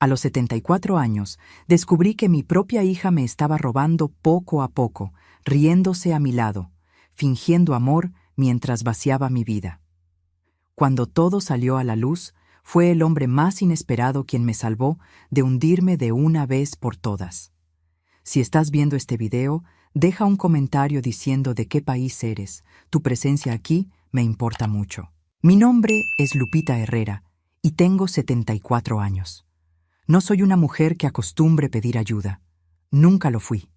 A los 74 años, descubrí que mi propia hija me estaba robando poco a poco, riéndose a mi lado, fingiendo amor mientras vaciaba mi vida. Cuando todo salió a la luz, fue el hombre más inesperado quien me salvó de hundirme de una vez por todas. Si estás viendo este video, deja un comentario diciendo de qué país eres. Tu presencia aquí me importa mucho. Mi nombre es Lupita Herrera y tengo 74 años. No soy una mujer que acostumbre pedir ayuda. Nunca lo fui.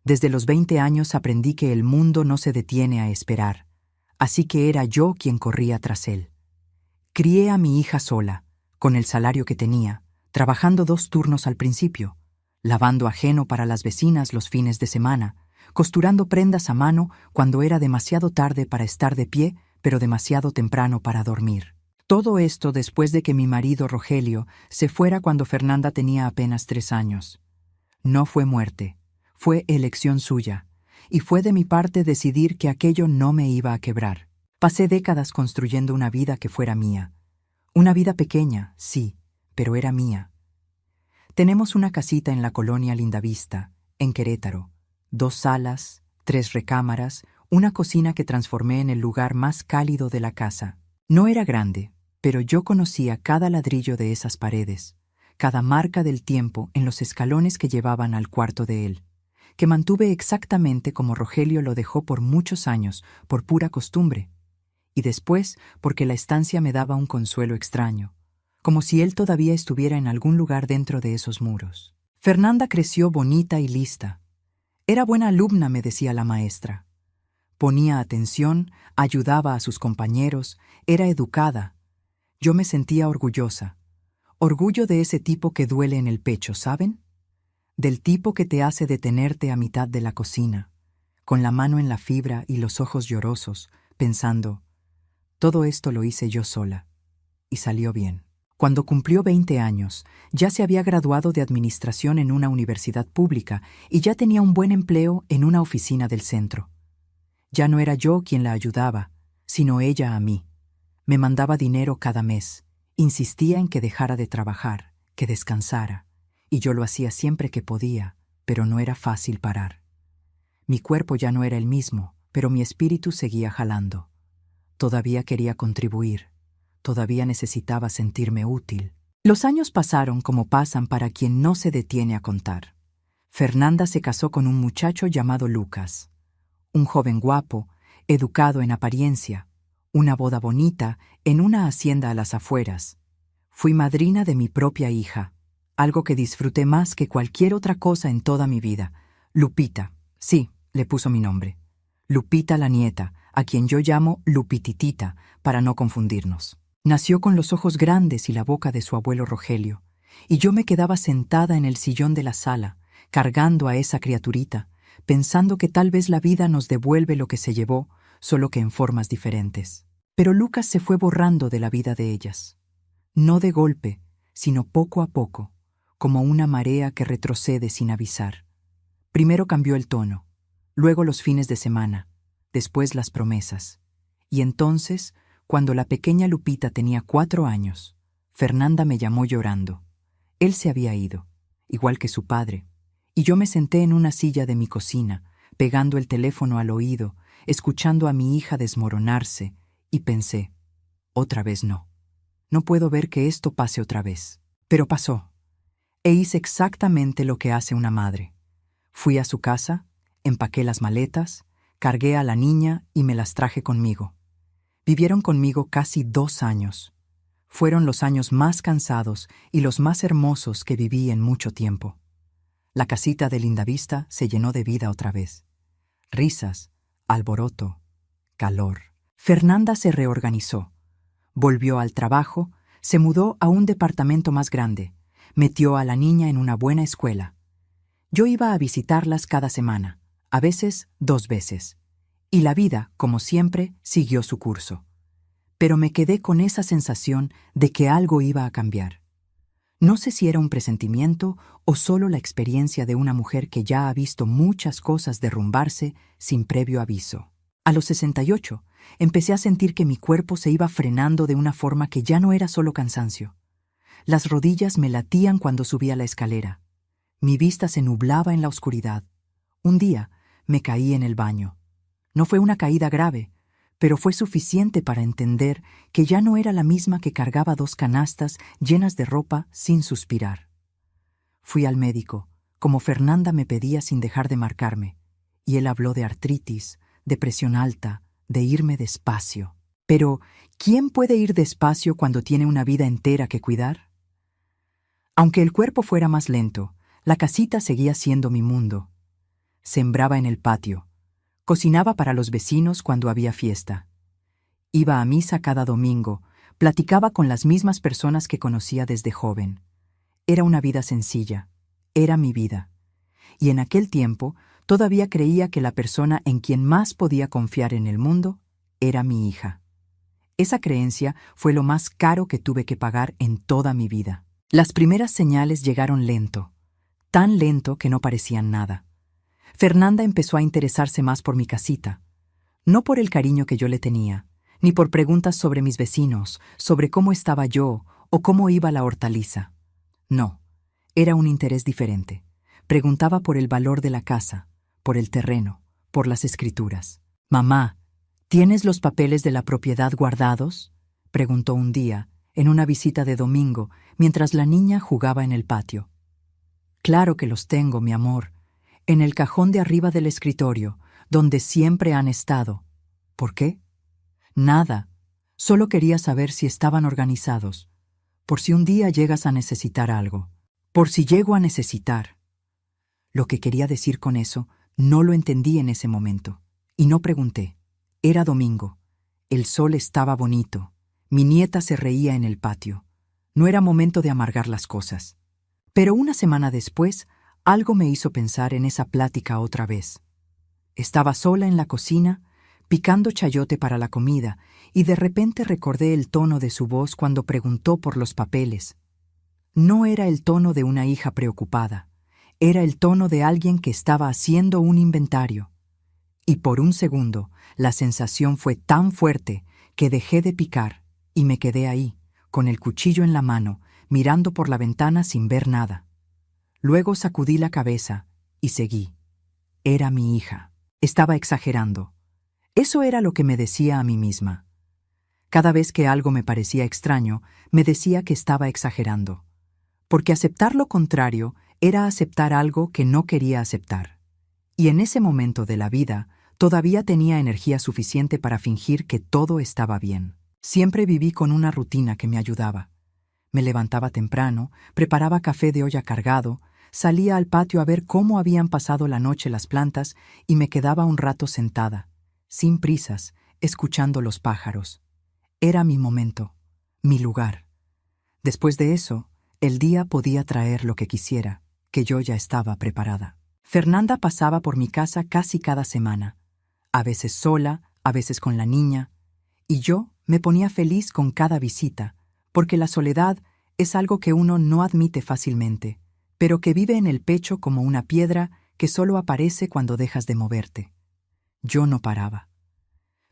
Desde los 20 años aprendí que el mundo no se detiene a esperar, así que era yo quien corría tras él. Crié a mi hija sola, con el salario que tenía, trabajando 2 turnos al principio, lavando ajeno para las vecinas los fines de semana, costurando prendas a mano cuando era demasiado tarde para estar de pie, pero demasiado temprano para dormir. Todo esto después de que mi marido Rogelio se fuera cuando Fernanda tenía apenas 3 años. No fue muerte, fue elección suya, y fue de mi parte decidir que aquello no me iba a quebrar. Pasé décadas construyendo una vida que fuera mía. Una vida pequeña, sí, pero era mía. Tenemos una casita en la colonia Lindavista, en Querétaro. 2 salas, 3 recámaras, una cocina que transformé en el lugar más cálido de la casa. No era grande, pero yo conocía cada ladrillo de esas paredes, cada marca del tiempo en los escalones que llevaban al cuarto de él, que mantuve exactamente como Rogelio lo dejó por muchos años, por pura costumbre, y después porque la estancia me daba un consuelo extraño, como si él todavía estuviera en algún lugar dentro de esos muros. Fernanda creció bonita y lista. Era buena alumna, me decía la maestra. Ponía atención, ayudaba a sus compañeros, era educada. Yo me sentía orgullosa. Orgullo de ese tipo que duele en el pecho, ¿saben? Del tipo que te hace detenerte a mitad de la cocina, con la mano en la fibra y los ojos llorosos, pensando, todo esto lo hice yo sola. Y salió bien. Cuando cumplió 20 años, ya se había graduado de administración en una universidad pública y ya tenía un buen empleo en una oficina del centro. Ya no era yo quien la ayudaba, sino ella a mí. Me mandaba dinero cada mes, insistía en que dejara de trabajar, que descansara, y yo lo hacía siempre que podía, pero no era fácil parar. Mi cuerpo ya no era el mismo, pero mi espíritu seguía jalando. Todavía quería contribuir, todavía necesitaba sentirme útil. Los años pasaron como pasan para quien no se detiene a contar. Fernanda se casó con un muchacho llamado Lucas, un joven guapo, educado en apariencia, una boda bonita en una hacienda a las afueras. Fui madrina de mi propia hija, algo que disfruté más que cualquier otra cosa en toda mi vida. Lupita, sí, le puso mi nombre. Lupita la nieta, a quien yo llamo Lupititita, para no confundirnos. Nació con los ojos grandes y la boca de su abuelo Rogelio, y yo me quedaba sentada en el sillón de la sala, cargando a esa criaturita, pensando que tal vez la vida nos devuelve lo que se llevó, solo que en formas diferentes. Pero Lucas se fue borrando de la vida de ellas. No de golpe, sino poco a poco, como una marea que retrocede sin avisar. Primero cambió el tono, luego los fines de semana, después las promesas. Y entonces, cuando la pequeña Lupita tenía 4 años, Fernanda me llamó llorando. Él se había ido, igual que su padre, y yo me senté en una silla de mi cocina, pegando el teléfono al oído, escuchando a mi hija desmoronarse, y pensé, otra vez no. No puedo ver que esto pase otra vez. Pero pasó. E hice exactamente lo que hace una madre. Fui a su casa, empaqué las maletas, cargué a la niña y me las traje conmigo. Vivieron conmigo casi 2 años. Fueron los años más cansados y los más hermosos que viví en mucho tiempo. La casita de Lindavista se llenó de vida otra vez. Risas, alboroto, calor. Fernanda se reorganizó. Volvió al trabajo, se mudó a un departamento más grande, metió a la niña en una buena escuela. Yo iba a visitarlas cada semana, a veces 2 veces, y la vida, como siempre, siguió su curso. Pero me quedé con esa sensación de que algo iba a cambiar. No sé si era un presentimiento o solo la experiencia de una mujer que ya ha visto muchas cosas derrumbarse sin previo aviso. A los 68, empecé a sentir que mi cuerpo se iba frenando de una forma que ya no era solo cansancio. Las rodillas me latían cuando subía la escalera. Mi vista se nublaba en la oscuridad. Un día me caí en el baño. No fue una caída grave, pero fue suficiente para entender que ya no era la misma que cargaba 2 canastas llenas de ropa sin suspirar. Fui al médico, como Fernanda me pedía sin dejar de marcarme, y él habló de artritis, de presión alta, de irme despacio. Pero, ¿quién puede ir despacio cuando tiene una vida entera que cuidar? Aunque el cuerpo fuera más lento, la casita seguía siendo mi mundo. Sembraba en el patio. Cocinaba para los vecinos cuando había fiesta. Iba a misa cada domingo, platicaba con las mismas personas que conocía desde joven. Era una vida sencilla, era mi vida. Y en aquel tiempo todavía creía que la persona en quien más podía confiar en el mundo era mi hija. Esa creencia fue lo más caro que tuve que pagar en toda mi vida. Las primeras señales llegaron lento, tan lento que no parecían nada. Fernanda empezó a interesarse más por mi casita, no por el cariño que yo le tenía, ni por preguntas sobre mis vecinos, sobre cómo estaba yo o cómo iba la hortaliza. No, era un interés diferente. Preguntaba por el valor de la casa, por el terreno, por las escrituras. «Mamá, ¿tienes los papeles de la propiedad guardados?», preguntó un día, en una visita de domingo, mientras la niña jugaba en el patio. «Claro que los tengo, mi amor, en el cajón de arriba del escritorio, donde siempre han estado». «¿Por qué?». «Nada, solo quería saber si estaban organizados, por si un día llegas a necesitar algo». «Por si llego a necesitar». Lo que quería decir con eso no lo entendí en ese momento, y no pregunté. Era domingo. El sol estaba bonito. Mi nieta se reía en el patio. No era momento de amargar las cosas. Pero una semana después, algo me hizo pensar en esa plática otra vez. Estaba sola en la cocina, picando chayote para la comida, y de repente recordé el tono de su voz cuando preguntó por los papeles. No era el tono de una hija preocupada. Era el tono de alguien que estaba haciendo un inventario. Y por un segundo, la sensación fue tan fuerte que dejé de picar y me quedé ahí, con el cuchillo en la mano, mirando por la ventana sin ver nada. Luego sacudí la cabeza y seguí. Era mi hija. Estaba exagerando. Eso era lo que me decía a mí misma. Cada vez que algo me parecía extraño, me decía que estaba exagerando. Porque aceptar lo contrario era aceptar algo que no quería aceptar. Y en ese momento de la vida, todavía tenía energía suficiente para fingir que todo estaba bien. Siempre viví con una rutina que me ayudaba. Me levantaba temprano, preparaba café de olla cargado, salía al patio a ver cómo habían pasado la noche las plantas y me quedaba un rato sentada, sin prisas, escuchando los pájaros. Era mi momento, mi lugar. Después de eso, el día podía traer lo que quisiera, que yo ya estaba preparada. Fernanda pasaba por mi casa casi cada semana, a veces sola, a veces con la niña, y yo me ponía feliz con cada visita, porque la soledad es algo que uno no admite fácilmente, pero que vive en el pecho como una piedra que solo aparece cuando dejas de moverte. Yo no paraba.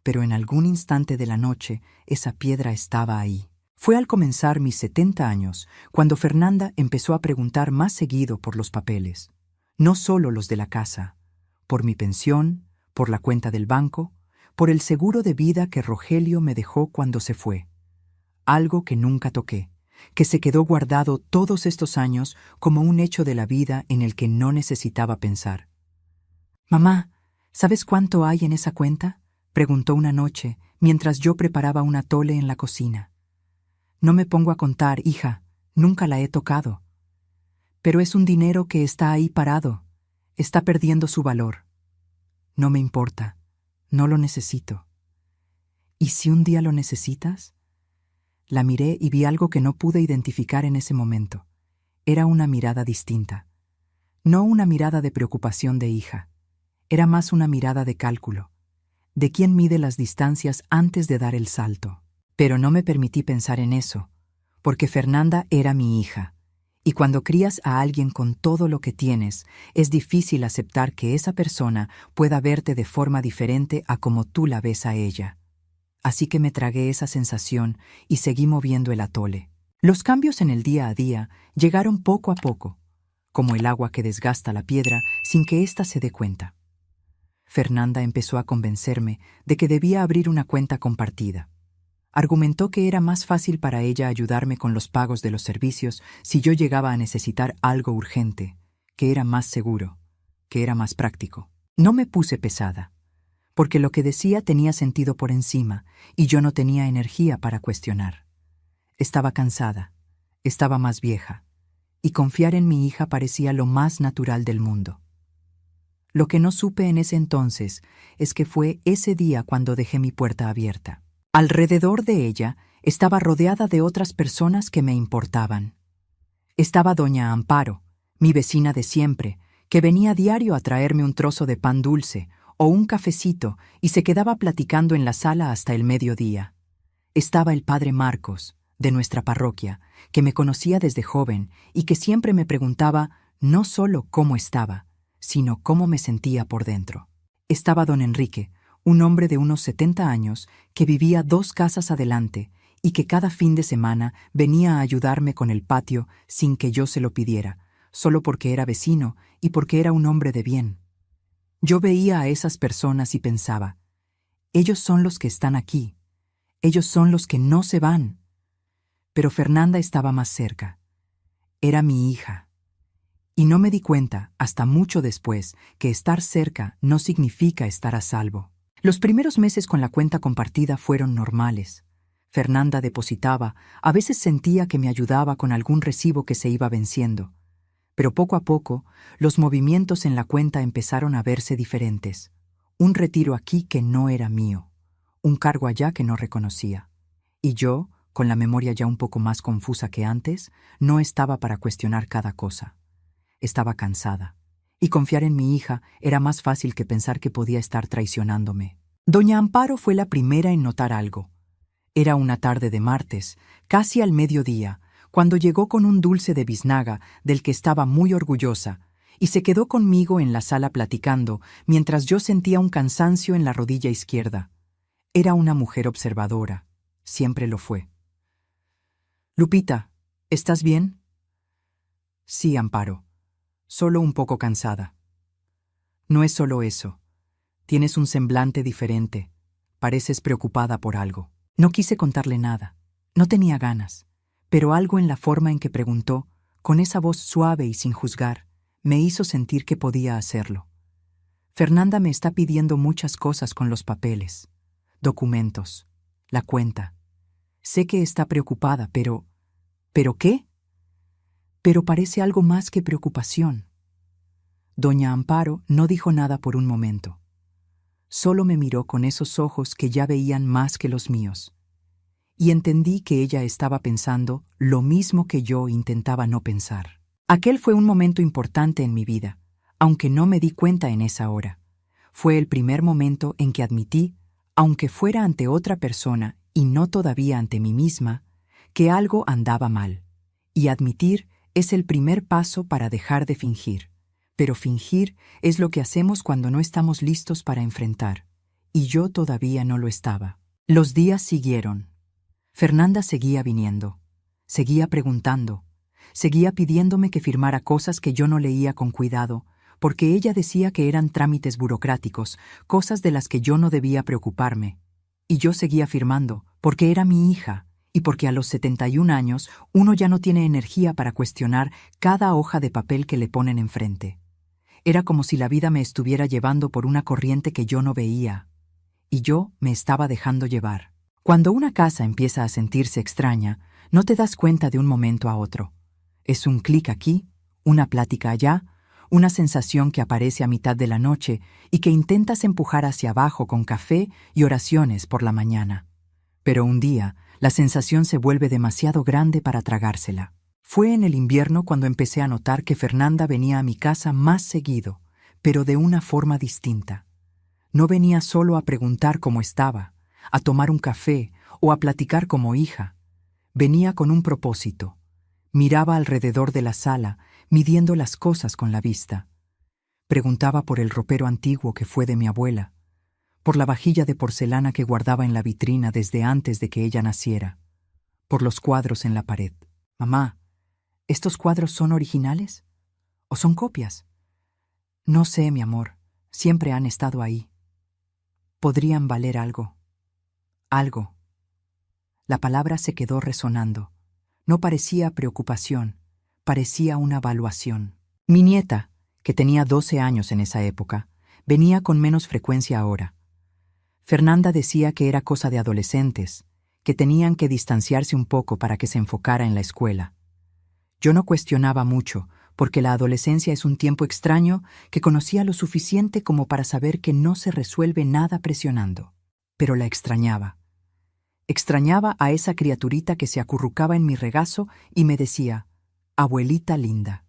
Pero en algún instante de la noche, esa piedra estaba ahí. Fue al comenzar mis 70 años, cuando Fernanda empezó a preguntar más seguido por los papeles. No solo los de la casa, por mi pensión, por la cuenta del banco, por el seguro de vida que Rogelio me dejó cuando se fue. Algo que nunca toqué, que se quedó guardado todos estos años como un hecho de la vida en el que no necesitaba pensar. «Mamá, ¿sabes cuánto hay en esa cuenta?», preguntó una noche, mientras yo preparaba un atole en la cocina. «No me pongo a contar, hija, nunca la he tocado. Pero es un dinero que está ahí parado, está perdiendo su valor. No me importa, no lo necesito». «¿Y si un día lo necesitas?». La miré y vi algo que no pude identificar en ese momento. Era una mirada distinta. No una mirada de preocupación de hija. Era más una mirada de cálculo, de quién mide las distancias antes de dar el salto. Pero no me permití pensar en eso, porque Fernanda era mi hija. Y cuando crías a alguien con todo lo que tienes, es difícil aceptar que esa persona pueda verte de forma diferente a como tú la ves a ella. Así que me tragué esa sensación y seguí moviendo el atole. Los cambios en el día a día llegaron poco a poco, como el agua que desgasta la piedra sin que ésta se dé cuenta. Fernanda empezó a convencerme de que debía abrir una cuenta compartida. Argumentó que era más fácil para ella ayudarme con los pagos de los servicios si yo llegaba a necesitar algo urgente, que era más seguro, que era más práctico. No me puse pesada, porque lo que decía tenía sentido por encima y yo no tenía energía para cuestionar. Estaba cansada, estaba más vieja, y confiar en mi hija parecía lo más natural del mundo. Lo que no supe en ese entonces es que fue ese día cuando dejé mi puerta abierta. Alrededor de ella estaba rodeada de otras personas que me importaban. Estaba doña Amparo, mi vecina de siempre, que venía diario a traerme un trozo de pan dulce o un cafecito y se quedaba platicando en la sala hasta el mediodía. Estaba el padre Marcos, de nuestra parroquia, que me conocía desde joven y que siempre me preguntaba no solo cómo estaba, sino cómo me sentía por dentro. Estaba don Enrique, un hombre de unos 70 años que vivía 2 casas adelante y que cada fin de semana venía a ayudarme con el patio sin que yo se lo pidiera, solo porque era vecino y porque era un hombre de bien. Yo veía a esas personas y pensaba, ellos son los que están aquí, ellos son los que no se van. Pero Fernanda estaba más cerca. Era mi hija. Y no me di cuenta, hasta mucho después, que estar cerca no significa estar a salvo. Los primeros meses con la cuenta compartida fueron normales. Fernanda depositaba, a veces sentía que me ayudaba con algún recibo que se iba venciendo. Pero poco a poco, los movimientos en la cuenta empezaron a verse diferentes. Un retiro aquí que no era mío, un cargo allá que no reconocía. Y yo, con la memoria ya un poco más confusa que antes, no estaba para cuestionar cada cosa. Estaba cansada, y confiar en mi hija era más fácil que pensar que podía estar traicionándome. Doña Amparo fue la primera en notar algo. Era una tarde de martes, casi al mediodía, cuando llegó con un dulce de biznaga del que estaba muy orgullosa, y se quedó conmigo en la sala platicando, mientras yo sentía un cansancio en la rodilla izquierda. Era una mujer observadora, siempre lo fue. «Lupita, ¿estás bien?» «Sí, Amparo. Solo un poco cansada». «No es solo eso. Tienes un semblante diferente. Pareces preocupada por algo». No quise contarle nada. No tenía ganas. Pero algo en la forma en que preguntó, con esa voz suave y sin juzgar, me hizo sentir que podía hacerlo. «Fernanda me está pidiendo muchas cosas con los papeles. Documentos. La cuenta. Sé que está preocupada, pero... ¿Pero qué? Pero parece algo más que preocupación». Doña Amparo no dijo nada por un momento. Solo me miró con esos ojos que ya veían más que los míos. Y entendí que ella estaba pensando lo mismo que yo intentaba no pensar. Aquel fue un momento importante en mi vida, aunque no me di cuenta en esa hora. Fue el primer momento en que admití, aunque fuera ante otra persona y no todavía ante mí misma, que algo andaba mal. Y admitir es el primer paso para dejar de fingir. Pero fingir es lo que hacemos cuando no estamos listos para enfrentar. Y yo todavía no lo estaba. Los días siguieron. Fernanda seguía viniendo. Seguía preguntando. Seguía pidiéndome que firmara cosas que yo no leía con cuidado, porque ella decía que eran trámites burocráticos, cosas de las que yo no debía preocuparme. Y yo seguía firmando, porque era mi hija, y porque a los 71 años uno ya no tiene energía para cuestionar cada hoja de papel que le ponen enfrente. Era como si la vida me estuviera llevando por una corriente que yo no veía, y yo me estaba dejando llevar. Cuando una casa empieza a sentirse extraña, no te das cuenta de un momento a otro. Es un clic aquí, una plática allá, una sensación que aparece a mitad de la noche y que intentas empujar hacia abajo con café y oraciones por la mañana. Pero un día, la sensación se vuelve demasiado grande para tragársela. Fue en el invierno cuando empecé a notar que Fernanda venía a mi casa más seguido, pero de una forma distinta. No venía solo a preguntar cómo estaba, a tomar un café o a platicar como hija. Venía con un propósito. Miraba alrededor de la sala, midiendo las cosas con la vista. Preguntaba por el ropero antiguo que fue de mi abuela, por la vajilla de porcelana que guardaba en la vitrina desde antes de que ella naciera, por los cuadros en la pared. Mamá, ¿estos cuadros son originales? ¿O son copias? No sé, mi amor. Siempre han estado ahí. Podrían valer algo. Algo. La palabra se quedó resonando. No parecía preocupación, parecía una evaluación. Mi nieta, que tenía 12 años en esa época, venía con menos frecuencia ahora. Fernanda decía que era cosa de adolescentes, que tenían que distanciarse un poco para que se enfocara en la escuela. Yo no cuestionaba mucho, porque la adolescencia es un tiempo extraño que conocía lo suficiente como para saber que no se resuelve nada presionando. Pero la extrañaba. Extrañaba a esa criaturita que se acurrucaba en mi regazo y me decía, «Abuelita linda».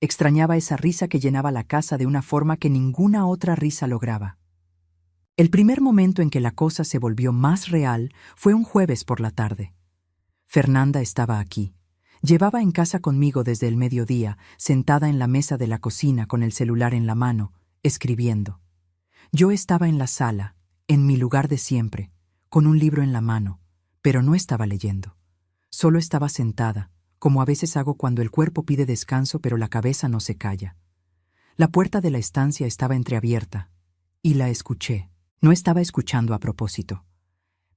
Extrañaba esa risa que llenaba la casa de una forma que ninguna otra risa lograba. El primer momento en que la cosa se volvió más real fue un jueves por la tarde. Fernanda estaba aquí. Llevaba en casa conmigo desde el mediodía, sentada en la mesa de la cocina con el celular en la mano, escribiendo. Yo estaba en la sala, en mi lugar de siempre, con un libro en la mano, pero no estaba leyendo. Solo estaba sentada, como a veces hago cuando el cuerpo pide descanso pero la cabeza no se calla. La puerta de la estancia estaba entreabierta, y la escuché. No estaba escuchando a propósito,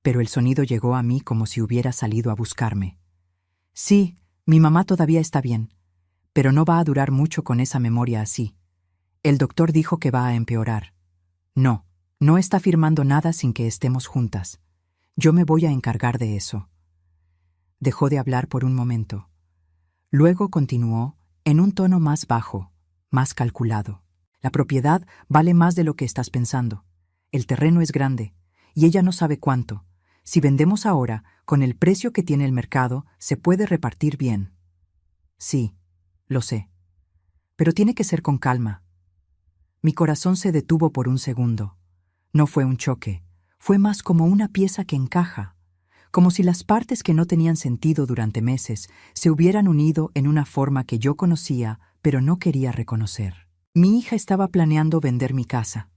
pero el sonido llegó a mí como si hubiera salido a buscarme. Sí, mi mamá todavía está bien, pero no va a durar mucho con esa memoria así. El doctor dijo que va a empeorar. No, no está firmando nada sin que estemos juntas. Yo me voy a encargar de eso. Dejó de hablar por un momento. Luego continuó, en un tono más bajo, más calculado. La propiedad vale más de lo que estás pensando. El terreno es grande, y ella no sabe cuánto. Si vendemos ahora, con el precio que tiene el mercado, se puede repartir bien. Sí, lo sé. Pero tiene que ser con calma. Mi corazón se detuvo por un segundo. No fue un choque, fue más como una pieza que encaja, como si las partes que no tenían sentido durante meses se hubieran unido en una forma que yo conocía, pero no quería reconocer. Mi hija estaba planeando vender mi casa.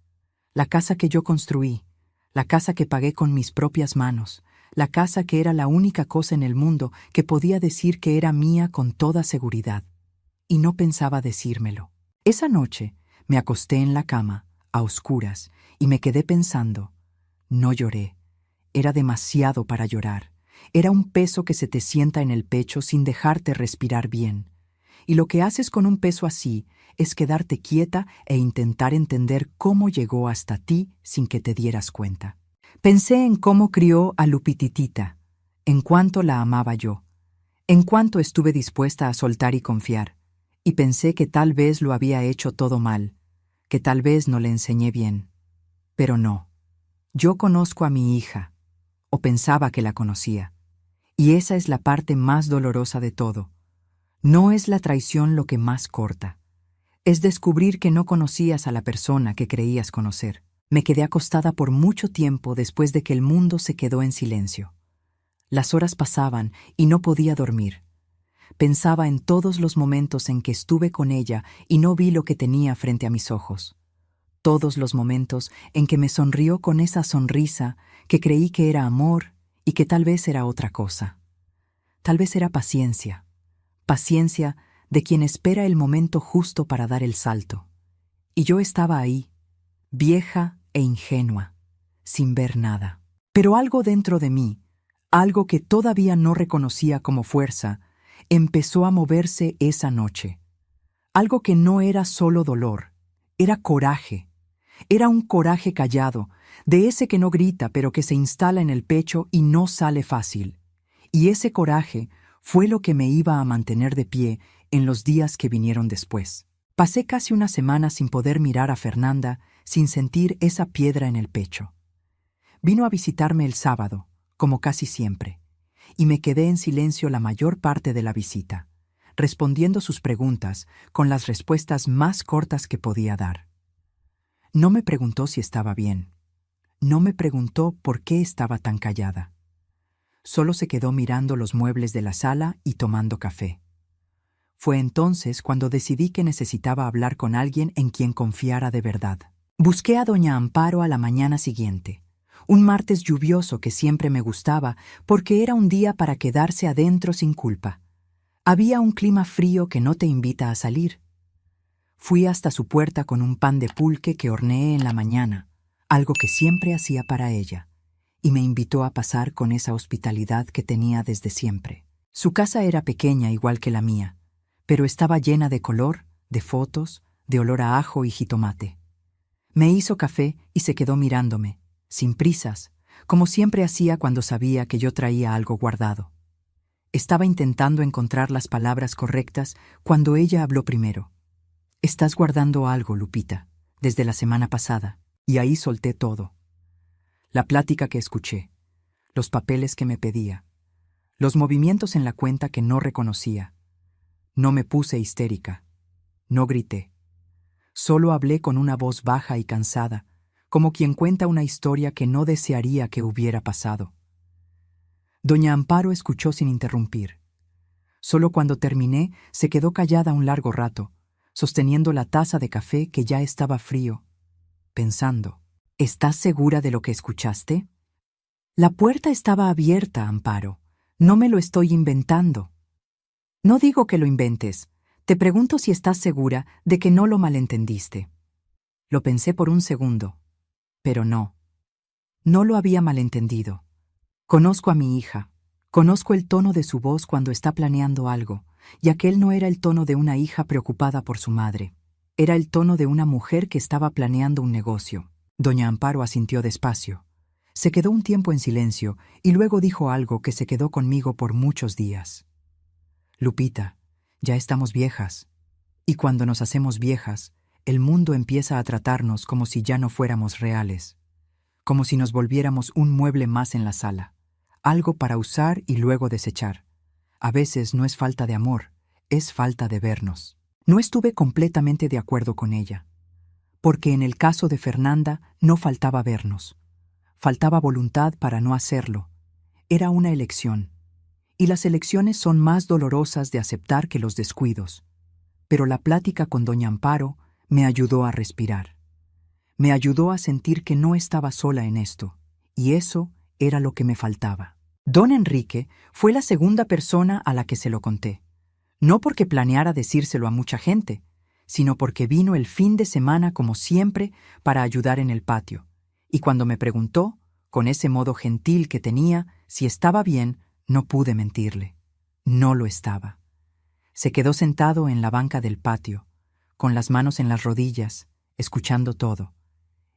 La casa que yo construí, la casa que pagué con mis propias manos, la casa que era la única cosa en el mundo que podía decir que era mía con toda seguridad. Y no pensaba decírmelo. Esa noche me acosté en la cama, a oscuras, y me quedé pensando. No lloré. Era demasiado para llorar. Era un peso que se te sienta en el pecho sin dejarte respirar bien. Y lo que haces con un peso así es quedarte quieta e intentar entender cómo llegó hasta ti sin que te dieras cuenta. Pensé en cómo crió a Lupititita, en cuánto la amaba yo, en cuánto estuve dispuesta a soltar y confiar, y pensé que tal vez lo había hecho todo mal, que tal vez no le enseñé bien. Pero no. Yo conozco a mi hija, o pensaba que la conocía, y esa es la parte más dolorosa de todo. No es la traición lo que más corta. Es descubrir que no conocías a la persona que creías conocer. Me quedé acostada por mucho tiempo después de que el mundo se quedó en silencio. Las horas pasaban y no podía dormir. Pensaba en todos los momentos en que estuve con ella y no vi lo que tenía frente a mis ojos. Todos los momentos en que me sonrió con esa sonrisa que creí que era amor y que tal vez era otra cosa. Tal vez era paciencia. Paciencia de quien espera el momento justo para dar el salto. Y yo estaba ahí, vieja e ingenua, sin ver nada. Pero algo dentro de mí, algo que todavía no reconocía como fuerza, empezó a moverse esa noche. Algo que no era solo dolor, era coraje. Era un coraje callado, de ese que no grita pero que se instala en el pecho y no sale fácil. Y ese coraje fue lo que me iba a mantener de pie en los días que vinieron después. Pasé casi una semana sin poder mirar a Fernanda, sin sentir esa piedra en el pecho. Vino a visitarme el sábado, como casi siempre, y me quedé en silencio la mayor parte de la visita, respondiendo sus preguntas con las respuestas más cortas que podía dar. No me preguntó si estaba bien. No me preguntó por qué estaba tan callada. Solo se quedó mirando los muebles de la sala y tomando café. Fue entonces cuando decidí que necesitaba hablar con alguien en quien confiara de verdad. Busqué a doña Amparo a la mañana siguiente, un martes lluvioso que siempre me gustaba porque era un día para quedarse adentro sin culpa. Había un clima frío que no te invita a salir. Fui hasta su puerta con un pan de pulque que horneé en la mañana, algo que siempre hacía para ella, y me invitó a pasar con esa hospitalidad que tenía desde siempre. Su casa era pequeña igual que la mía, pero estaba llena de color, de fotos, de olor a ajo y jitomate. Me hizo café y se quedó mirándome, sin prisas, como siempre hacía cuando sabía que yo traía algo guardado. Estaba intentando encontrar las palabras correctas cuando ella habló primero. «Estás guardando algo, Lupita, desde la semana pasada», y ahí solté todo. La plática que escuché, los papeles que me pedía, los movimientos en la cuenta que no reconocía. No me puse histérica, no grité. Solo hablé con una voz baja y cansada, como quien cuenta una historia que no desearía que hubiera pasado. Doña Amparo escuchó sin interrumpir. Solo cuando terminé se quedó callada un largo rato, sosteniendo la taza de café que ya estaba frío, pensando. «¿Estás segura de lo que escuchaste?» «La puerta estaba abierta, Amparo. No me lo estoy inventando». «No digo que lo inventes. Te pregunto si estás segura de que no lo malentendiste». Lo pensé por un segundo, pero no. No lo había malentendido. Conozco a mi hija. Conozco el tono de su voz cuando está planeando algo, y aquel no era el tono de una hija preocupada por su madre. Era el tono de una mujer que estaba planeando un negocio. Doña Amparo asintió despacio. Se quedó un tiempo en silencio y luego dijo algo que se quedó conmigo por muchos días. «Lupita, ya estamos viejas. Y cuando nos hacemos viejas, el mundo empieza a tratarnos como si ya no fuéramos reales. Como si nos volviéramos un mueble más en la sala. Algo para usar y luego desechar. A veces no es falta de amor, es falta de vernos». No estuve completamente de acuerdo con ella, porque en el caso de Fernanda no faltaba vernos. Faltaba voluntad para no hacerlo. Era una elección, y las elecciones son más dolorosas de aceptar que los descuidos. Pero la plática con doña Amparo me ayudó a respirar. Me ayudó a sentir que no estaba sola en esto, y eso era lo que me faltaba. Don Enrique fue la segunda persona a la que se lo conté. No porque planeara decírselo a mucha gente, sino porque vino el fin de semana como siempre para ayudar en el patio. Y cuando me preguntó, con ese modo gentil que tenía, si estaba bien, no pude mentirle. No lo estaba. Se quedó sentado en la banca del patio, con las manos en las rodillas, escuchando todo.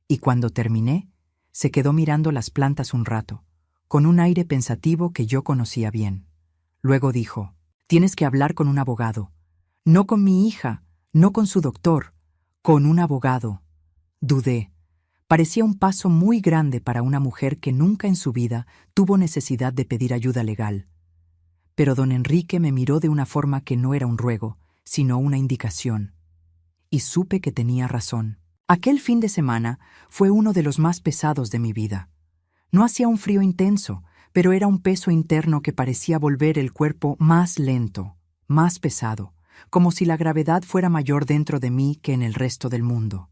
Y cuando terminé, se quedó mirando las plantas un rato, con un aire pensativo que yo conocía bien. Luego dijo: «Tienes que hablar con un abogado. No con mi hija, no con su doctor, con un abogado». Dudé. Parecía un paso muy grande para una mujer que nunca en su vida tuvo necesidad de pedir ayuda legal. Pero don Enrique me miró de una forma que no era un ruego, sino una indicación. Y supe que tenía razón. Aquel fin de semana fue uno de los más pesados de mi vida. No hacía un frío intenso, pero era un peso interno que parecía volver el cuerpo más lento, más pesado, como si la gravedad fuera mayor dentro de mí que en el resto del mundo.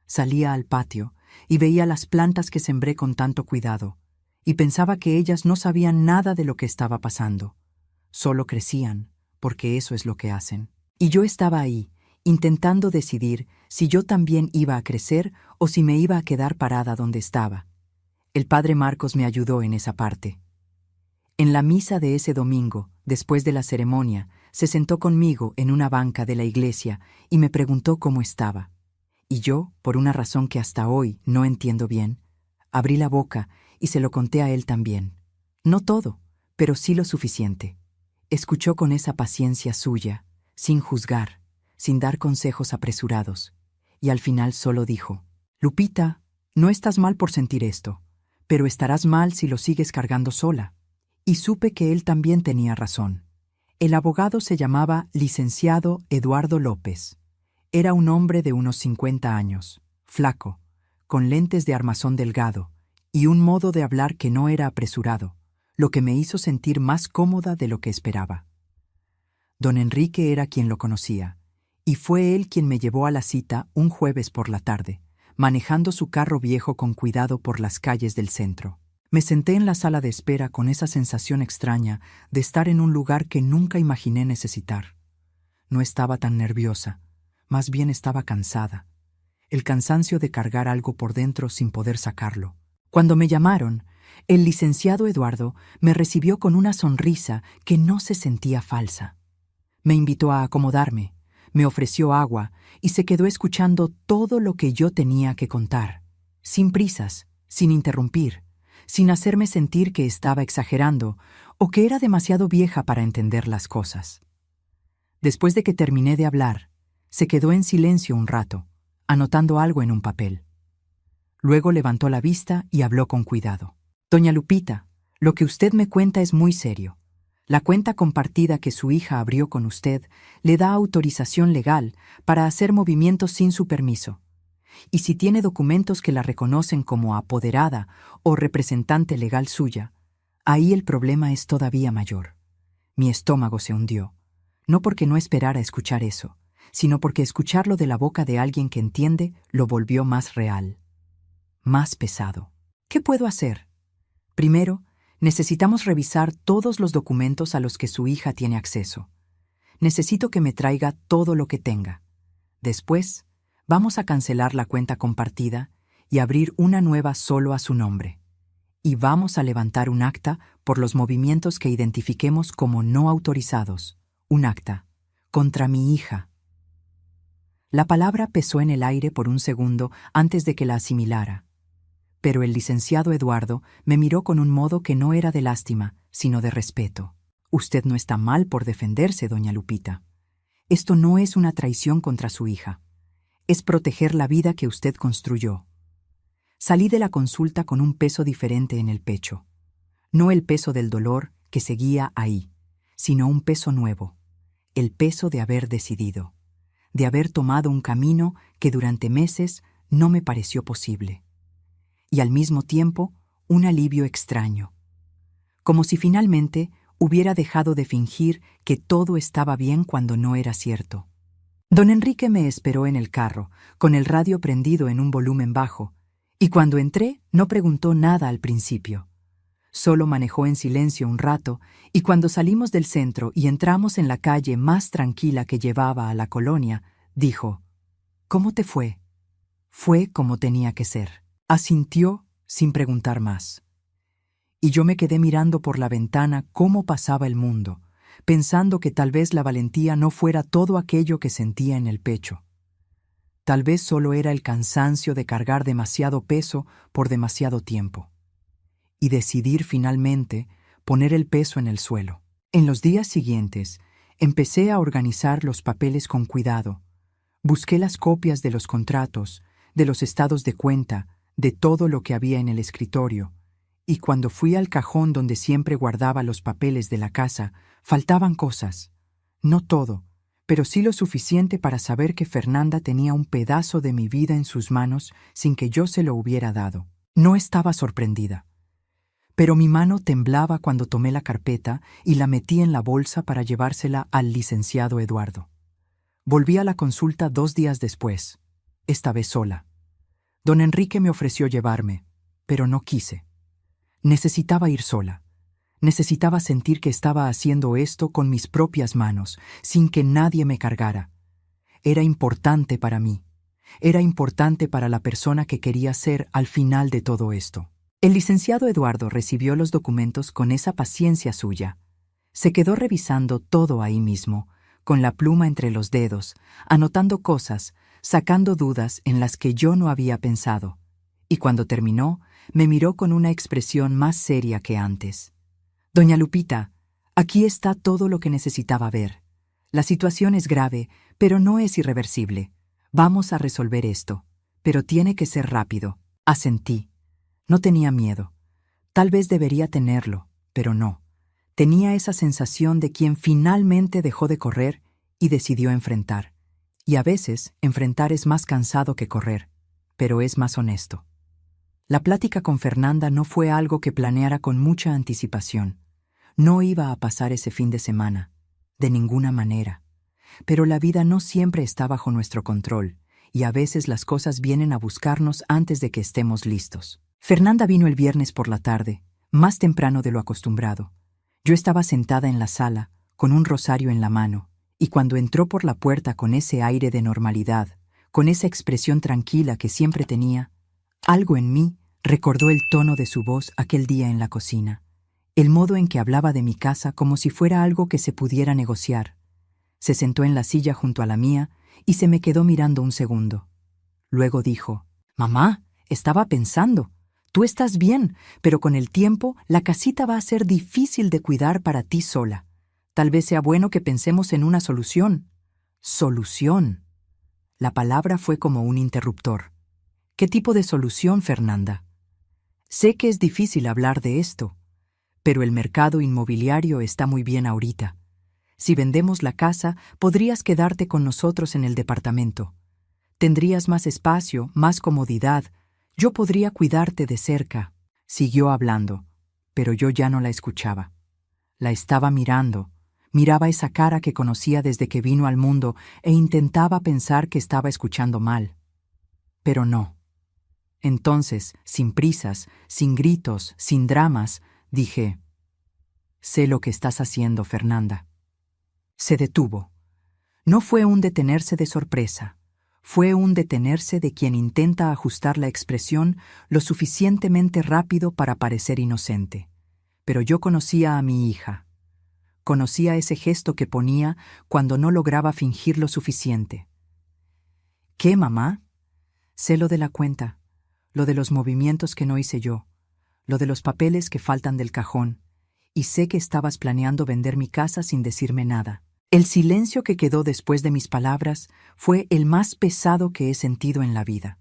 Salía al patio y veía las plantas que sembré con tanto cuidado, y pensaba que ellas no sabían nada de lo que estaba pasando. Solo crecían, porque eso es lo que hacen. Y yo estaba ahí, intentando decidir si yo también iba a crecer o si me iba a quedar parada donde estaba. El padre Marcos me ayudó en esa parte. En la misa de ese domingo, después de la ceremonia, se sentó conmigo en una banca de la iglesia y me preguntó cómo estaba. Y yo, por una razón que hasta hoy no entiendo bien, abrí la boca y se lo conté a él también. No todo, pero sí lo suficiente. Escuchó con esa paciencia suya, sin juzgar, sin dar consejos apresurados, y al final solo dijo: «Lupita, no estás mal por sentir esto, pero estarás mal si lo sigues cargando sola». Y supe que él también tenía razón. El abogado se llamaba licenciado Eduardo López. Era un hombre de unos 50 años, flaco, con lentes de armazón delgado, y un modo de hablar que no era apresurado, lo que me hizo sentir más cómoda de lo que esperaba. Don Enrique era quien lo conocía, y fue él quien me llevó a la cita un jueves por la tarde, manejando su carro viejo con cuidado por las calles del centro. Me senté en la sala de espera con esa sensación extraña de estar en un lugar que nunca imaginé necesitar. No estaba tan nerviosa, más bien estaba cansada. El cansancio de cargar algo por dentro sin poder sacarlo. Cuando me llamaron, el licenciado Eduardo me recibió con una sonrisa que no se sentía falsa. Me invitó a acomodarme, me ofreció agua y se quedó escuchando todo lo que yo tenía que contar, sin prisas, sin interrumpir, sin hacerme sentir que estaba exagerando o que era demasiado vieja para entender las cosas. Después de que terminé de hablar, se quedó en silencio un rato, anotando algo en un papel. Luego levantó la vista y habló con cuidado. Doña Lupita, lo que usted me cuenta es muy serio. La cuenta compartida que su hija abrió con usted le da autorización legal para hacer movimientos sin su permiso. Y si tiene documentos que la reconocen como apoderada o representante legal suya, ahí el problema es todavía mayor. Mi estómago se hundió, no porque no esperara escuchar eso, sino porque escucharlo de la boca de alguien que entiende lo volvió más real, más pesado. ¿Qué puedo hacer? Primero, necesitamos revisar todos los documentos a los que su hija tiene acceso. Necesito que me traiga todo lo que tenga. Después, vamos a cancelar la cuenta compartida y abrir una nueva solo a su nombre. Y vamos a levantar un acta por los movimientos que identifiquemos como no autorizados. Un acta contra mi hija. La palabra pesó en el aire por un segundo antes de que la asimilara. Pero el licenciado Eduardo me miró con un modo que no era de lástima, sino de respeto. Usted no está mal por defenderse, doña Lupita. Esto no es una traición contra su hija. Es proteger la vida que usted construyó. Salí de la consulta con un peso diferente en el pecho. No el peso del dolor que seguía ahí, sino un peso nuevo. El peso de haber decidido. De haber tomado un camino que durante meses no me pareció posible. Y al mismo tiempo, un alivio extraño. Como si finalmente hubiera dejado de fingir que todo estaba bien cuando no era cierto. Don Enrique me esperó en el carro, con el radio prendido en un volumen bajo, y cuando entré no preguntó nada al principio. Solo manejó en silencio un rato, y cuando salimos del centro y entramos en la calle más tranquila que llevaba a la colonia, dijo: «¿Cómo te fue?» Fue como tenía que ser. Asintió sin preguntar más. Y yo me quedé mirando por la ventana cómo pasaba el mundo, pensando que tal vez la valentía no fuera todo aquello que sentía en el pecho. Tal vez solo era el cansancio de cargar demasiado peso por demasiado tiempo. Y decidir finalmente poner el peso en el suelo. En los días siguientes, empecé a organizar los papeles con cuidado. Busqué las copias de los contratos, de los estados de cuenta, de todo lo que había en el escritorio, y cuando fui al cajón donde siempre guardaba los papeles de la casa, faltaban cosas. No todo, pero sí lo suficiente para saber que Fernanda tenía un pedazo de mi vida en sus manos sin que yo se lo hubiera dado. No estaba sorprendida. Pero mi mano temblaba cuando tomé la carpeta y la metí en la bolsa para llevársela al licenciado Eduardo. Volví a la consulta 2 días después, esta vez sola. Don Enrique me ofreció llevarme, pero no quise. Necesitaba ir sola. Necesitaba sentir que estaba haciendo esto con mis propias manos, sin que nadie me cargara. Era importante para mí. Era importante para la persona que quería ser al final de todo esto. El licenciado Eduardo recibió los documentos con esa paciencia suya. Se quedó revisando todo ahí mismo, con la pluma entre los dedos, anotando cosas, sacando dudas en las que yo no había pensado. Y cuando terminó, me miró con una expresión más seria que antes. «Doña Lupita, aquí está todo lo que necesitaba ver. La situación es grave, pero no es irreversible. Vamos a resolver esto, pero tiene que ser rápido». Asentí. No tenía miedo. Tal vez debería tenerlo, pero no. Tenía esa sensación de quien finalmente dejó de correr y decidió enfrentar. Y a veces, enfrentar es más cansado que correr, pero es más honesto. La plática con Fernanda no fue algo que planeara con mucha anticipación. No iba a pasar ese fin de semana, de ninguna manera. Pero la vida no siempre está bajo nuestro control, y a veces las cosas vienen a buscarnos antes de que estemos listos. Fernanda vino el viernes por la tarde, más temprano de lo acostumbrado. Yo estaba sentada en la sala, con un rosario en la mano, y cuando entró por la puerta con ese aire de normalidad, con esa expresión tranquila que siempre tenía, algo en mí recordó el tono de su voz aquel día en la cocina, el modo en que hablaba de mi casa como si fuera algo que se pudiera negociar. Se sentó en la silla junto a la mía y se me quedó mirando un segundo. Luego dijo: «Mamá, estaba pensando. Tú estás bien, pero con el tiempo la casita va a ser difícil de cuidar para ti sola. Tal vez sea bueno que pensemos en una solución». «Solución». La palabra fue como un interruptor. «¿Qué tipo de solución, Fernanda? Sé que es difícil hablar de esto, pero el mercado inmobiliario está muy bien ahorita. Si vendemos la casa, podrías quedarte con nosotros en el departamento. Tendrías más espacio, más comodidad. Yo podría cuidarte de cerca». Siguió hablando, pero yo ya no la escuchaba. La estaba mirando. Miraba esa cara que conocía desde que vino al mundo e intentaba pensar que estaba escuchando mal. Pero no. Entonces, sin prisas, sin gritos, sin dramas, dije: «Sé lo que estás haciendo, Fernanda». Se detuvo. No fue un detenerse de sorpresa. Fue un detenerse de quien intenta ajustar la expresión lo suficientemente rápido para parecer inocente. Pero yo conocía a mi hija. Conocía ese gesto que ponía cuando no lograba fingir lo suficiente. «¿Qué, mamá?» «Sé lo de la cuenta, lo de los movimientos que no hice yo, lo de los papeles que faltan del cajón, y sé que estabas planeando vender mi casa sin decirme nada». El silencio que quedó después de mis palabras fue el más pesado que he sentido en la vida.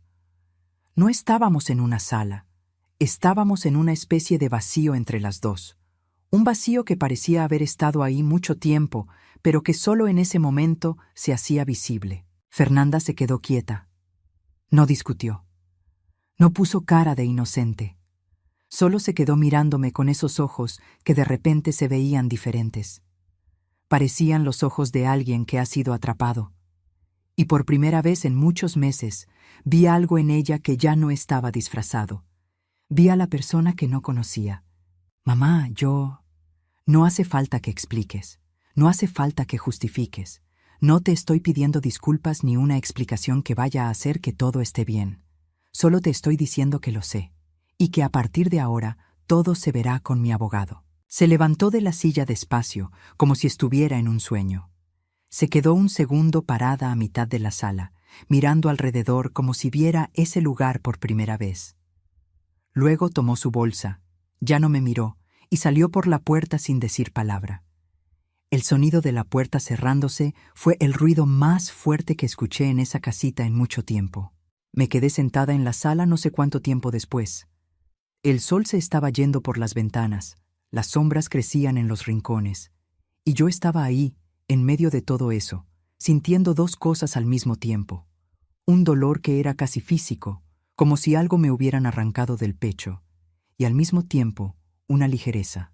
No estábamos en una sala, estábamos en una especie de vacío entre las dos. Un vacío que parecía haber estado ahí mucho tiempo, pero que solo en ese momento se hacía visible. Fernanda se quedó quieta. No discutió. No puso cara de inocente. Solo se quedó mirándome con esos ojos que de repente se veían diferentes. Parecían los ojos de alguien que ha sido atrapado. Y por primera vez en muchos meses vi algo en ella que ya no estaba disfrazado. Vi a la persona que no conocía. «Mamá, yo...» «No hace falta que expliques. No hace falta que justifiques. No te estoy pidiendo disculpas ni una explicación que vaya a hacer que todo esté bien. Solo te estoy diciendo que lo sé, y que a partir de ahora todo se verá con mi abogado». Se levantó de la silla despacio, como si estuviera en un sueño. Se quedó un segundo parada a mitad de la sala, mirando alrededor como si viera ese lugar por primera vez. Luego tomó su bolsa, ya no me miró, y salió por la puerta sin decir palabra. El sonido de la puerta cerrándose fue el ruido más fuerte que escuché en esa casita en mucho tiempo. Me quedé sentada en la sala no sé cuánto tiempo después. El sol se estaba yendo por las ventanas. Las sombras crecían en los rincones, y yo estaba ahí, en medio de todo eso, sintiendo dos cosas al mismo tiempo. Un dolor que era casi físico, como si algo me hubieran arrancado del pecho, y al mismo tiempo una ligereza,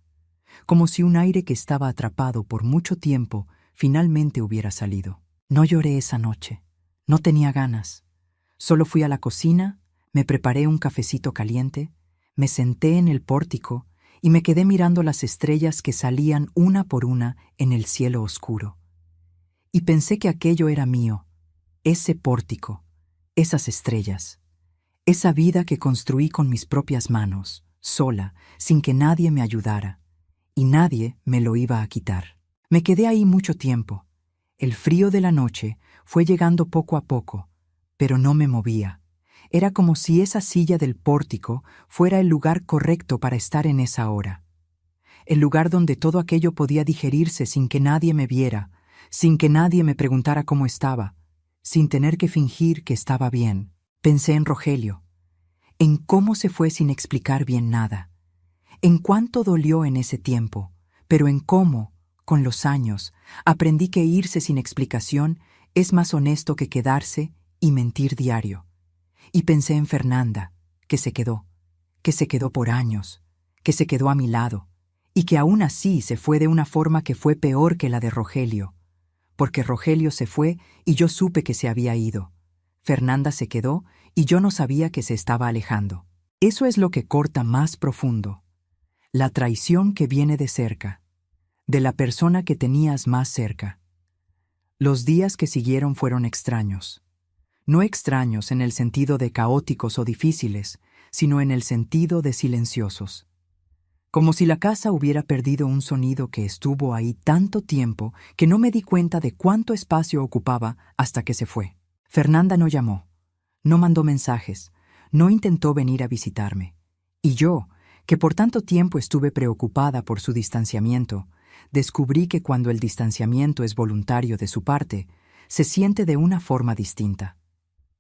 como si un aire que estaba atrapado por mucho tiempo finalmente hubiera salido. No lloré esa noche, no tenía ganas. Solo fui a la cocina, me preparé un cafecito caliente, me senté en el pórtico y me quedé mirando las estrellas que salían una por una en el cielo oscuro. Y pensé que aquello era mío, ese pórtico, esas estrellas, esa vida que construí con mis propias manos, sola, sin que nadie me ayudara, y nadie me lo iba a quitar. Me quedé ahí mucho tiempo. El frío de la noche fue llegando poco a poco, pero no me movía. Era como si esa silla del pórtico fuera el lugar correcto para estar en esa hora. El lugar donde todo aquello podía digerirse sin que nadie me viera, sin que nadie me preguntara cómo estaba, sin tener que fingir que estaba bien. Pensé en Rogelio, en cómo se fue sin explicar bien nada, en cuánto dolió en ese tiempo, pero en cómo, con los años, aprendí que irse sin explicación es más honesto que quedarse y mentir diario. Y pensé en Fernanda, que se quedó por años, que se quedó a mi lado, y que aún así se fue de una forma que fue peor que la de Rogelio, porque Rogelio se fue y yo supe que se había ido. Fernanda se quedó y yo no sabía que se estaba alejando. Eso es lo que corta más profundo. La traición que viene de cerca, de la persona que tenías más cerca. Los días que siguieron fueron extraños. No extraños en el sentido de caóticos o difíciles, sino en el sentido de silenciosos. Como si la casa hubiera perdido un sonido que estuvo ahí tanto tiempo que no me di cuenta de cuánto espacio ocupaba hasta que se fue. Fernanda no llamó, no mandó mensajes, no intentó venir a visitarme. Y yo, que por tanto tiempo estuve preocupada por su distanciamiento, descubrí que cuando el distanciamiento es voluntario de su parte, se siente de una forma distinta.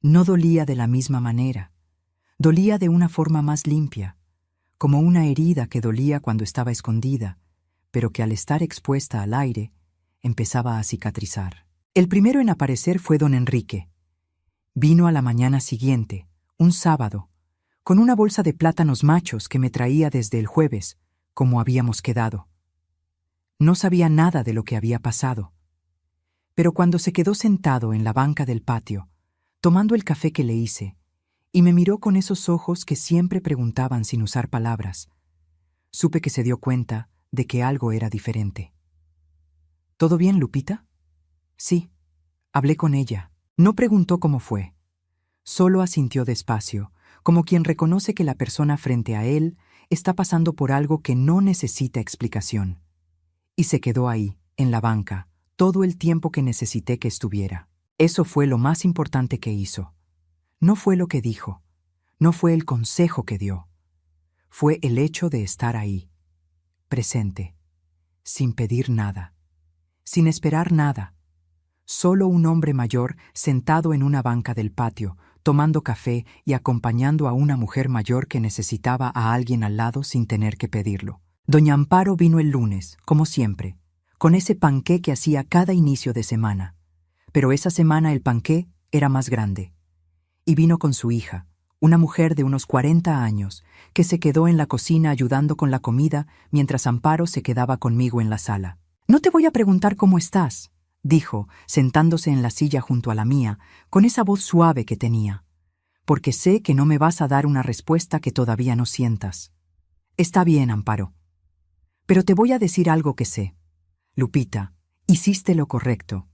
No dolía de la misma manera, dolía de una forma más limpia, como una herida que dolía cuando estaba escondida, pero que al estar expuesta al aire, empezaba a cicatrizar. El primero en aparecer fue don Enrique. Vino a la mañana siguiente, un sábado, con una bolsa de plátanos machos que me traía desde el jueves, como habíamos quedado. No sabía nada de lo que había pasado. Pero cuando se quedó sentado en la banca del patio, tomando el café que le hice, y me miró con esos ojos que siempre preguntaban sin usar palabras, supe que se dio cuenta de que algo era diferente. ¿Todo bien, Lupita? Sí. Hablé con ella. No preguntó cómo fue. Solo asintió despacio, como quien reconoce que la persona frente a él está pasando por algo que no necesita explicación. Y se quedó ahí, en la banca, todo el tiempo que necesité que estuviera. Eso fue lo más importante que hizo. No fue lo que dijo, no fue el consejo que dio. Fue el hecho de estar ahí, presente, sin pedir nada, sin esperar nada. Solo un hombre mayor sentado en una banca del patio, tomando café y acompañando a una mujer mayor que necesitaba a alguien al lado sin tener que pedirlo. Doña Amparo vino el lunes, como siempre, con ese panqué que hacía cada inicio de semana. Pero esa semana el panqué era más grande. Y vino con su hija, una mujer de unos 40 años, que se quedó en la cocina ayudando con la comida mientras Amparo se quedaba conmigo en la sala. «No te voy a preguntar cómo estás», dijo, sentándose en la silla junto a la mía, con esa voz suave que tenía, «porque sé que no me vas a dar una respuesta que todavía no sientas». «Está bien, Amparo. Pero te voy a decir algo que sé. Lupita, hiciste lo correcto.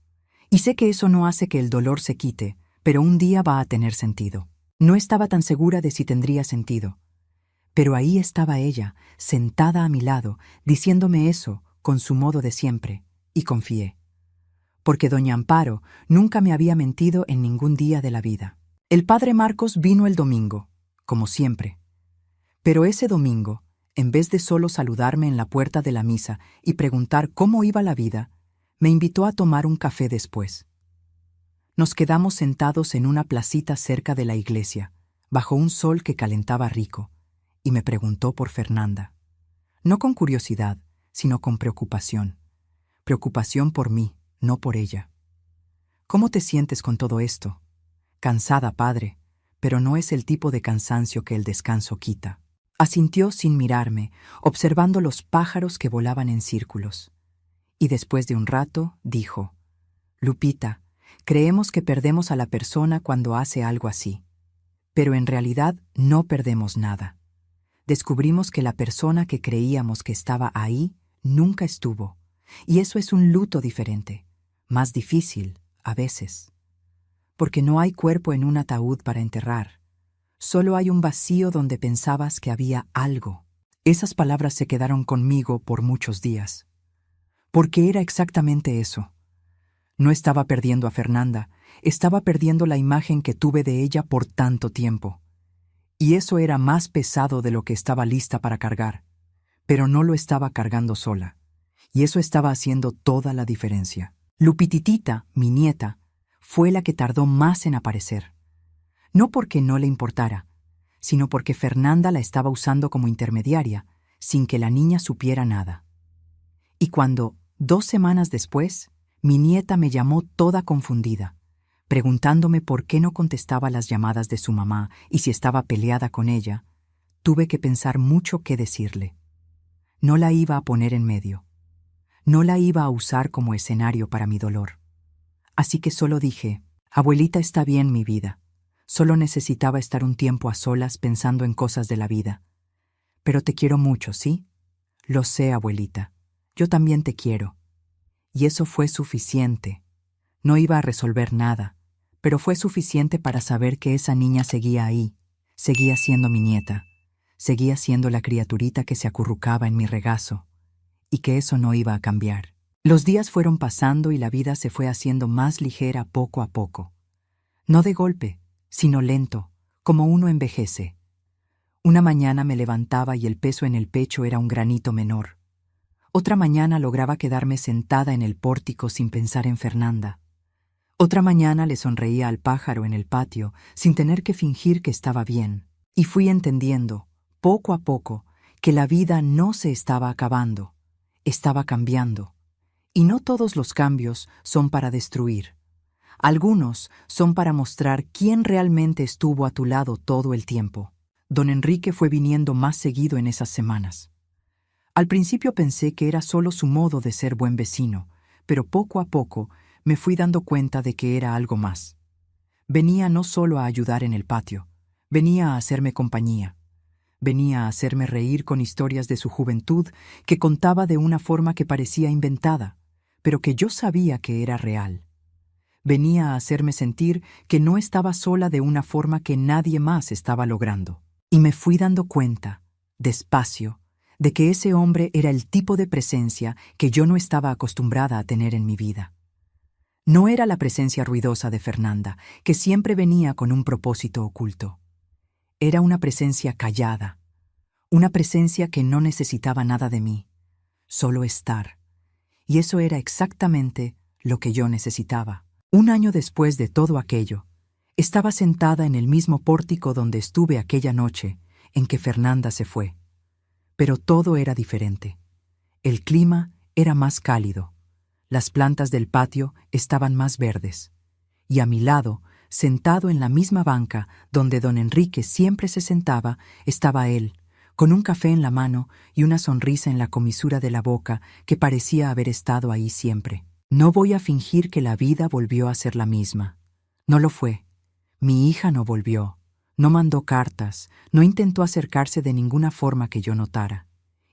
Y sé que eso no hace que el dolor se quite, pero un día va a tener sentido». No estaba tan segura de si tendría sentido. Pero ahí estaba ella, sentada a mi lado, diciéndome eso con su modo de siempre, y confié. Porque doña Amparo nunca me había mentido en ningún día de la vida. El padre Marcos vino el domingo, como siempre. Pero ese domingo, en vez de solo saludarme en la puerta de la misa y preguntar cómo iba la vida, me invitó a tomar un café después. Nos quedamos sentados en una placita cerca de la iglesia, bajo un sol que calentaba rico, y me preguntó por Fernanda. No con curiosidad, sino con preocupación. Preocupación por mí, no por ella. «¿Cómo te sientes con todo esto?» «Cansada, padre, pero no es el tipo de cansancio que el descanso quita». Asintió sin mirarme, observando los pájaros que volaban en círculos. Y después de un rato, dijo, «Lupita, creemos que perdemos a la persona cuando hace algo así. Pero en realidad no perdemos nada. Descubrimos que la persona que creíamos que estaba ahí nunca estuvo. Y eso es un luto diferente, más difícil, a veces. Porque no hay cuerpo en un ataúd para enterrar. Solo hay un vacío donde pensabas que había algo». Esas palabras se quedaron conmigo por muchos días. Porque era exactamente eso. No estaba perdiendo a Fernanda, estaba perdiendo la imagen que tuve de ella por tanto tiempo. Y eso era más pesado de lo que estaba lista para cargar. Pero no lo estaba cargando sola. Y eso estaba haciendo toda la diferencia. Lupititita, mi nieta, fue la que tardó más en aparecer. No porque no le importara, sino porque Fernanda la estaba usando como intermediaria, sin que la niña supiera nada. Y cuando, 2 semanas después, mi nieta me llamó toda confundida, preguntándome por qué no contestaba las llamadas de su mamá y si estaba peleada con ella, tuve que pensar mucho qué decirle. No la iba a poner en medio. No la iba a usar como escenario para mi dolor. Así que solo dije, «Abuelita, está bien mi vida. Solo necesitaba estar un tiempo a solas pensando en cosas de la vida. Pero te quiero mucho, ¿sí? Lo sé, abuelita. Yo también te quiero. Y eso fue suficiente. No iba a resolver nada, pero fue suficiente para saber que esa niña seguía ahí, seguía siendo mi nieta, seguía siendo la criaturita que se acurrucaba en mi regazo, y que eso no iba a cambiar. Los días fueron pasando y la vida se fue haciendo más ligera poco a poco. No de golpe, sino lento, como uno envejece. Una mañana me levantaba y el peso en el pecho era un granito menor. Otra mañana lograba quedarme sentada en el pórtico sin pensar en Fernanda. Otra mañana le sonreía al pájaro en el patio sin tener que fingir que estaba bien. Y fui entendiendo, poco a poco, que la vida no se estaba acabando, estaba cambiando. Y no todos los cambios son para destruir. Algunos son para mostrar quién realmente estuvo a tu lado todo el tiempo. Don Enrique fue viniendo más seguido en esas semanas. Al principio pensé que era solo su modo de ser buen vecino, pero poco a poco me fui dando cuenta de que era algo más. Venía no solo a ayudar en el patio, venía a hacerme compañía. Venía a hacerme reír con historias de su juventud que contaba de una forma que parecía inventada, pero que yo sabía que era real. Venía a hacerme sentir que no estaba sola de una forma que nadie más estaba logrando. Y me fui dando cuenta, despacio, de que ese hombre era el tipo de presencia que yo no estaba acostumbrada a tener en mi vida. No era la presencia ruidosa de Fernanda, que siempre venía con un propósito oculto. Era una presencia callada, una presencia que no necesitaba nada de mí, solo estar. Y eso era exactamente lo que yo necesitaba. Un año después de todo aquello, estaba sentada en el mismo pórtico donde estuve aquella noche en que Fernanda se fue. Pero todo era diferente. El clima era más cálido. Las plantas del patio estaban más verdes. Y a mi lado, sentado en la misma banca donde don Enrique siempre se sentaba, estaba él, con un café en la mano y una sonrisa en la comisura de la boca que parecía haber estado ahí siempre. No voy a fingir que la vida volvió a ser la misma. No lo fue. Mi hija no volvió, no mandó cartas, no intentó acercarse de ninguna forma que yo notara.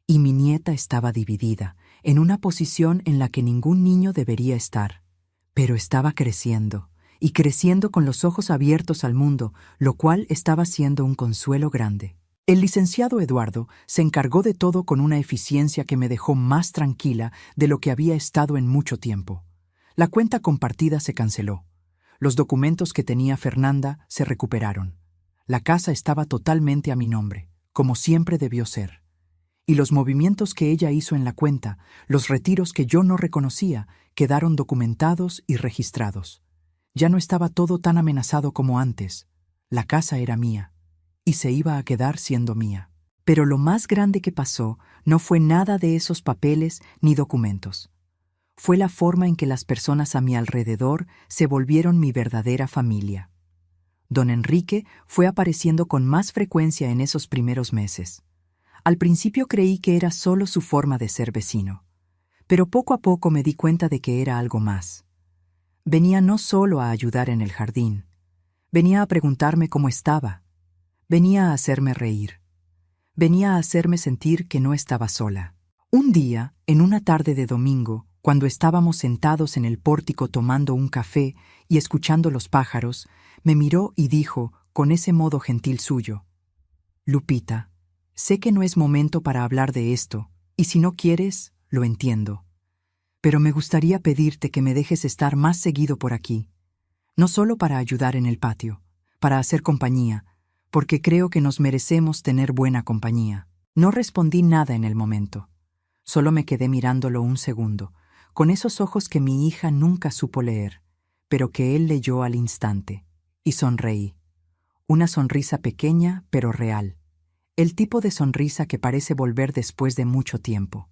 Y mi nieta estaba dividida, en una posición en la que ningún niño debería estar. Pero estaba creciendo, y creciendo con los ojos abiertos al mundo, lo cual estaba siendo un consuelo grande. El licenciado Eduardo se encargó de todo con una eficiencia que me dejó más tranquila de lo que había estado en mucho tiempo. La cuenta compartida se canceló. Los documentos que tenía Fernanda se recuperaron. La casa estaba totalmente a mi nombre, como siempre debió ser. Y los movimientos que ella hizo en la cuenta, los retiros que yo no reconocía, quedaron documentados y registrados. Ya no estaba todo tan amenazado como antes. La casa era mía, y se iba a quedar siendo mía. Pero lo más grande que pasó no fue nada de esos papeles ni documentos. Fue la forma en que las personas a mi alrededor se volvieron mi verdadera familia. Don Enrique fue apareciendo con más frecuencia en esos primeros meses. Al principio creí que era solo su forma de ser vecino, pero poco a poco me di cuenta de que era algo más. Venía no solo a ayudar en el jardín, venía a preguntarme cómo estaba, venía a hacerme reír, venía a hacerme sentir que no estaba sola. Un día, en una tarde de domingo, cuando estábamos sentados en el pórtico tomando un café y escuchando los pájaros, me miró y dijo, con ese modo gentil suyo: «Lupita, sé que no es momento para hablar de esto, y si no quieres, lo entiendo. Pero me gustaría pedirte que me dejes estar más seguido por aquí, no solo para ayudar en el patio, para hacer compañía, porque creo que nos merecemos tener buena compañía». No respondí nada en el momento. Solo me quedé mirándolo un segundo, con esos ojos que mi hija nunca supo leer, pero que él leyó al instante, y sonreí. Una sonrisa pequeña, pero real. El tipo de sonrisa que parece volver después de mucho tiempo.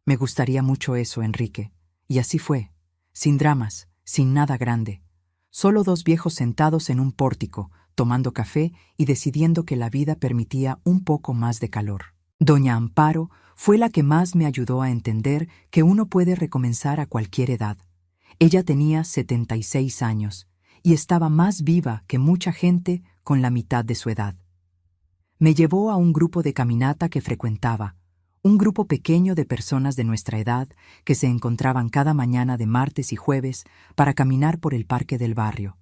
Me gustaría mucho eso, Enrique. Y así fue, sin dramas, sin nada grande. Solo dos viejos sentados en un pórtico, tomando café y decidiendo que la vida permitía un poco más de calor. Doña Amparo fue la que más me ayudó a entender que uno puede recomenzar a cualquier edad. Ella tenía 76 años y estaba más viva que mucha gente con la mitad de su edad. Me llevó a un grupo de caminata que frecuentaba, un grupo pequeño de personas de nuestra edad que se encontraban cada mañana de martes y jueves para caminar por el parque del barrio.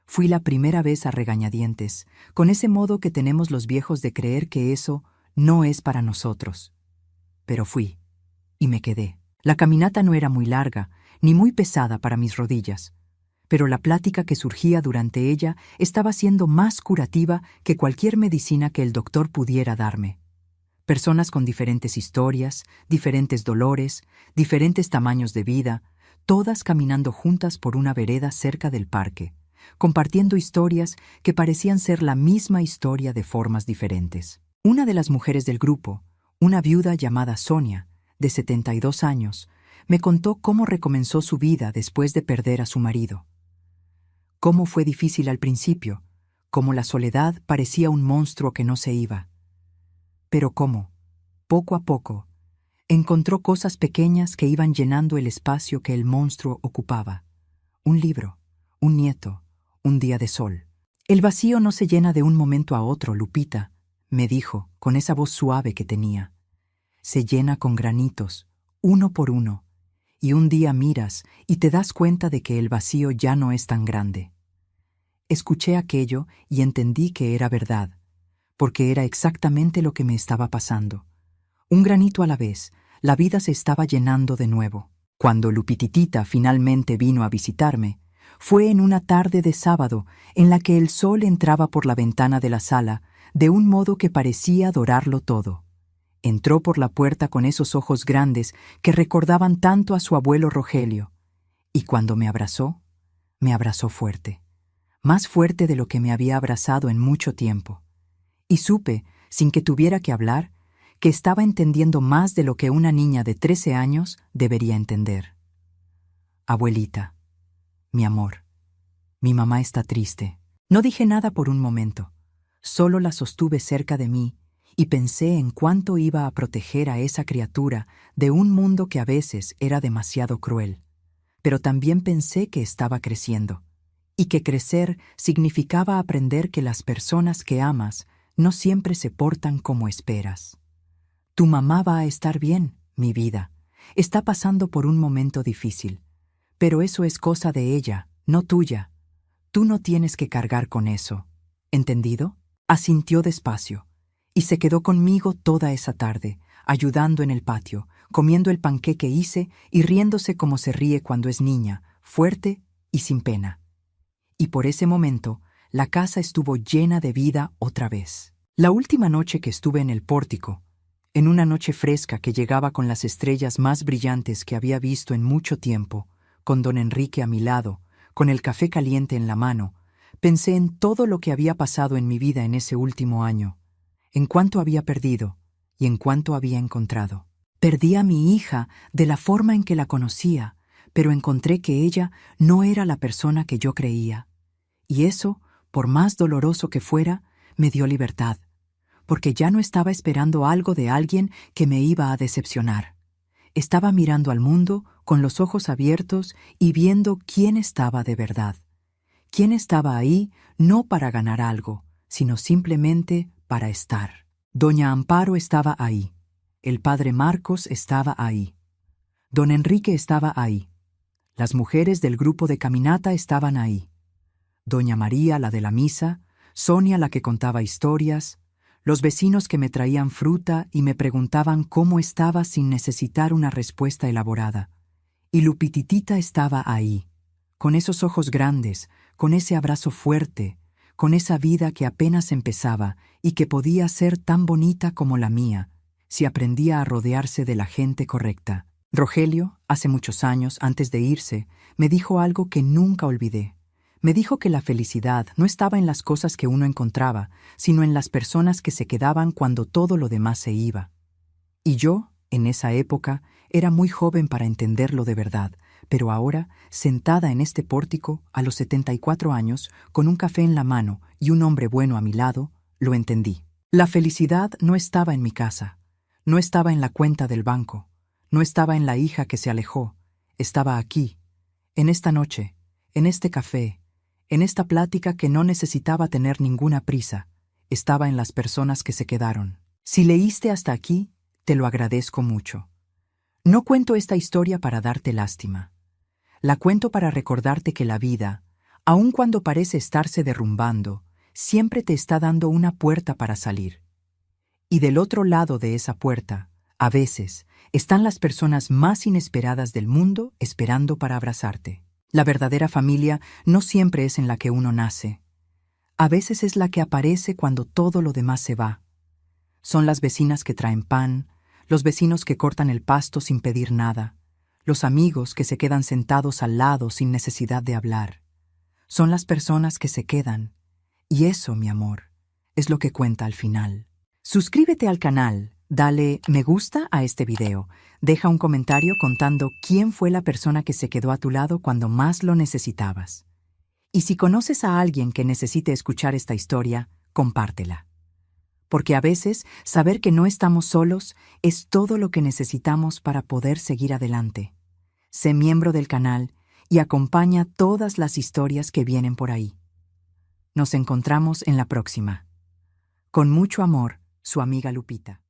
Fui la primera vez a regañadientes, con ese modo que tenemos los viejos de creer que eso no es para nosotros. Pero fui, y me quedé. La caminata no era muy larga, ni muy pesada para mis rodillas, pero la plática que surgía durante ella estaba siendo más curativa que cualquier medicina que el doctor pudiera darme. Personas con diferentes historias, diferentes dolores, diferentes tamaños de vida, todas caminando juntas por una vereda cerca del parque, compartiendo historias que parecían ser la misma historia de formas diferentes. Una de las mujeres del grupo, una viuda llamada Sonia, de 72 años, me contó cómo recomenzó su vida después de perder a su marido. Cómo fue difícil al principio, cómo la soledad parecía un monstruo que no se iba. Pero cómo, poco a poco, encontró cosas pequeñas que iban llenando el espacio que el monstruo ocupaba. Un libro, un nieto, un día de sol. El vacío no se llena de un momento a otro, Lupita, me dijo, con esa voz suave que tenía. Se llena con granitos, uno por uno, y un día miras y te das cuenta de que el vacío ya no es tan grande. Escuché aquello y entendí que era verdad, porque era exactamente lo que me estaba pasando. Un granito a la vez, la vida se estaba llenando de nuevo. Cuando Lupititita finalmente vino a visitarme, fue en una tarde de sábado en la que el sol entraba por la ventana de la sala de un modo que parecía dorarlo todo. Entró por la puerta con esos ojos grandes que recordaban tanto a su abuelo Rogelio, y cuando me abrazó fuerte, más fuerte de lo que me había abrazado en mucho tiempo. Y supe, sin que tuviera que hablar, que estaba entendiendo más de lo que una niña de 13 años debería entender. Abuelita, mi amor, mi mamá está triste. No dije nada por un momento, solo la sostuve cerca de mí y pensé en cuánto iba a proteger a esa criatura de un mundo que a veces era demasiado cruel. Pero también pensé que estaba creciendo, y que crecer significaba aprender que las personas que amas no siempre se portan como esperas. Tu mamá va a estar bien, mi vida. Está pasando por un momento difícil, pero eso es cosa de ella, no tuya. Tú no tienes que cargar con eso. ¿Entendido? Asintió despacio, y se quedó conmigo toda esa tarde, ayudando en el patio, comiendo el panqué que hice y riéndose como se ríe cuando es niña, fuerte y sin pena. Y por ese momento, la casa estuvo llena de vida otra vez. La última noche que estuve en el pórtico, en una noche fresca que llegaba con las estrellas más brillantes que había visto en mucho tiempo, con don Enrique a mi lado, con el café caliente en la mano, pensé en todo lo que había pasado en mi vida en ese último año, en cuánto había perdido y en cuánto había encontrado. Perdí a mi hija de la forma en que la conocía, pero encontré que ella no era la persona que yo creía. Y eso, por más doloroso que fuera, me dio libertad, porque ya no estaba esperando algo de alguien que me iba a decepcionar. Estaba mirando al mundo con los ojos abiertos y viendo quién estaba de verdad. Quién estaba ahí no para ganar algo, sino simplemente para estar. Doña Amparo estaba ahí. El padre Marcos estaba ahí. Don Enrique estaba ahí. Las mujeres del grupo de caminata estaban ahí. Doña María, la de la misa, Sonia, la que contaba historias, los vecinos que me traían fruta y me preguntaban cómo estaba sin necesitar una respuesta elaborada. Y Lupititita estaba ahí, con esos ojos grandes, con ese abrazo fuerte, con esa vida que apenas empezaba y que podía ser tan bonita como la mía, si aprendía a rodearse de la gente correcta. Rogelio, hace muchos años, antes de irse, me dijo algo que nunca olvidé. Me dijo que la felicidad no estaba en las cosas que uno encontraba, sino en las personas que se quedaban cuando todo lo demás se iba. Y yo, en esa época, era muy joven para entenderlo de verdad, pero ahora, sentada en este pórtico, a los 74 años, con un café en la mano y un hombre bueno a mi lado, lo entendí. La felicidad no estaba en mi casa, no estaba en la cuenta del banco, no estaba en la hija que se alejó, estaba aquí, en esta noche, en este café, En esta plática que no necesitaba tener ninguna prisa, estaba en las personas que se quedaron. Si leíste hasta aquí, te lo agradezco mucho. No cuento esta historia para darte lástima. La cuento para recordarte que la vida, aun cuando parece estarse derrumbando, siempre te está dando una puerta para salir. Y del otro lado de esa puerta, a veces, están las personas más inesperadas del mundo esperando para abrazarte. La verdadera familia no siempre es en la que uno nace. A veces es la que aparece cuando todo lo demás se va. Son las vecinas que traen pan, los vecinos que cortan el pasto sin pedir nada, los amigos que se quedan sentados al lado sin necesidad de hablar. Son las personas que se quedan. Y eso, mi amor, es lo que cuenta al final. Suscríbete al canal, dale me gusta a este video, deja un comentario contando quién fue la persona que se quedó a tu lado cuando más lo necesitabas. Y si conoces a alguien que necesite escuchar esta historia, compártela. Porque a veces saber que no estamos solos es todo lo que necesitamos para poder seguir adelante. Sé miembro del canal y acompaña todas las historias que vienen por ahí. Nos encontramos en la próxima. Con mucho amor, su amiga Lupita.